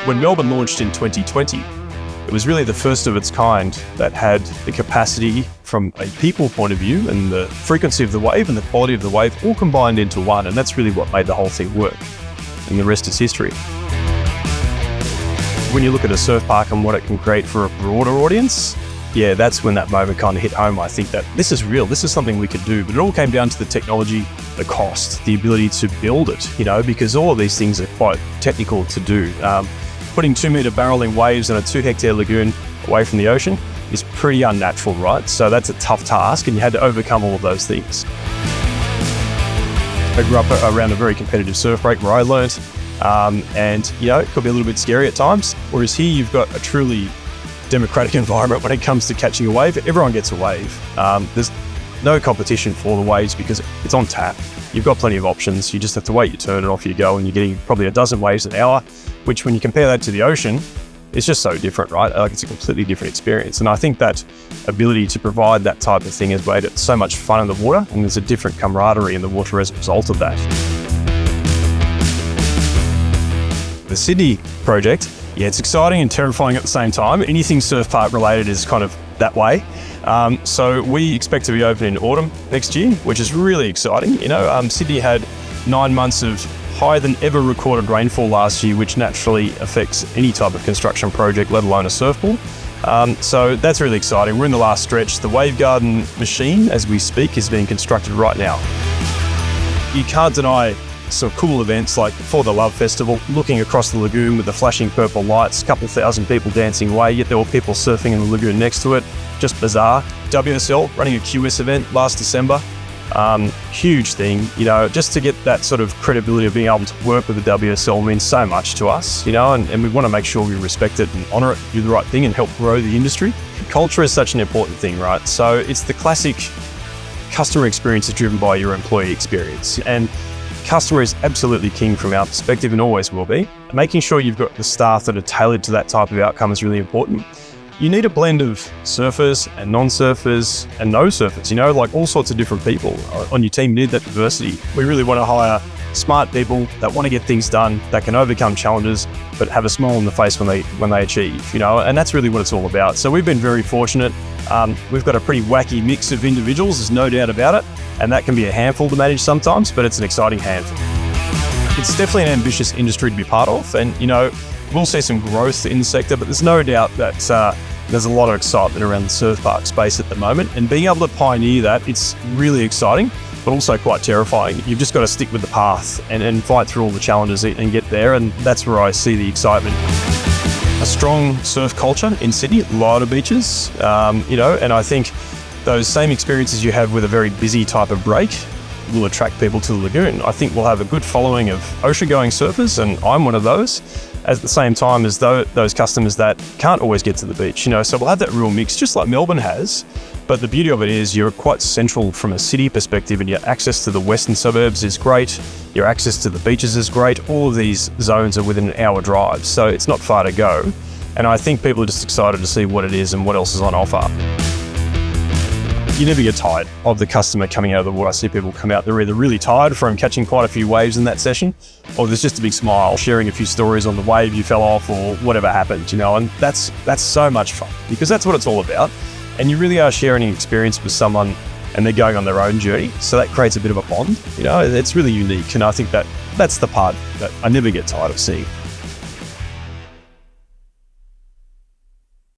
When Melbourne launched in 2020, it was really the first of its kind that had the capacity from a people point of view and the frequency of the wave and the quality of the wave all combined into one, and that's really what made the whole thing work. And the rest is history. When you look at a surf park and what it can create for a broader audience, yeah, that's when that moment kind of hit home. I think that this is real, this is something we could do, but it all came down to the technology, the cost, the ability to build it, because all of these things are quite technical to do. Putting 2 metre barrelling waves in a 2 hectare lagoon away from the ocean is pretty unnatural, right? So that's a tough task, and you had to overcome all of those things. I grew up around a very competitive surf break where I learnt, and it could be a little bit scary at times. Whereas here you've got a truly democratic environment when it comes to catching a wave. Everyone gets a wave. There's no competition for the waves because it's on tap. You've got plenty of options. You just have to wait your turn and off you go, and you're getting probably a dozen waves an hour, which when you compare that to the ocean, it's just so different, right? Like, it's a completely different experience. And I think that ability to provide that type of thing has made it so much fun in the water, and there's a different camaraderie in the water as a result of that. The Sydney project, yeah, it's exciting and terrifying at the same time. Anything surf park related is kind of that way. So we expect to be open in autumn next year, which is really exciting. Sydney had 9 months of higher than ever recorded rainfall last year, which naturally affects any type of construction project, let alone a surf pool. So that's really exciting. We're in the last stretch. The wave garden machine, as we speak, is being constructed right now. You can't deny sort of cool events like For the Love Festival, looking across the lagoon with the flashing purple lights, a couple thousand people dancing away, yet there were people surfing in the lagoon next to it. Just bizarre. WSL running a QS event last December. Huge thing, just to get that sort of credibility of being able to work with the WSL means so much to us, and we want to make sure we respect it and honour it, do the right thing and help grow the industry. Culture is such an important thing, right? So it's the classic customer experience is driven by your employee experience, and customer is absolutely king from our perspective and always will be. Making sure you've got the staff that are tailored to that type of outcome is really important. You need a blend of surfers and non-surfers and no surfers, like all sorts of different people on your team. You need that diversity. We really want to hire smart people that want to get things done, that can overcome challenges, but have a smile on the face when they achieve, and that's really what it's all about. So we've been very fortunate. We've got a pretty wacky mix of individuals, there's no doubt about it, and that can be a handful to manage sometimes, but it's an exciting handful. It's definitely an ambitious industry to be part of, and we'll see some growth in the sector, but there's no doubt that there's a lot of excitement around the surf park space at the moment, and being able to pioneer that, it's really exciting, but also quite terrifying. You've just got to stick with the path and fight through all the challenges and get there, and that's where I see the excitement. A strong surf culture in Sydney, a lot of beaches, and I think those same experiences you have with a very busy type of break will attract people to the lagoon. I think we'll have a good following of ocean-going surfers, and I'm one of those, at the same time as those customers that can't always get to the beach. So we'll have that real mix, just like Melbourne has. But the beauty of it is you're quite central from a city perspective, and your access to the western suburbs is great. Your access to the beaches is great. All of these zones are within an hour drive, so it's not far to go. And I think people are just excited to see what it is and what else is on offer. You never get tired of the customer coming out of the water. I see people come out, they're either really tired from catching quite a few waves in that session, or there's just a big smile, sharing a few stories on the wave you fell off or whatever happened, and that's so much fun, because that's what it's all about. And you really are sharing an experience with someone, and they're going on their own journey, so that creates a bit of a bond. It's really unique, and I think that's the part that I never get tired of seeing.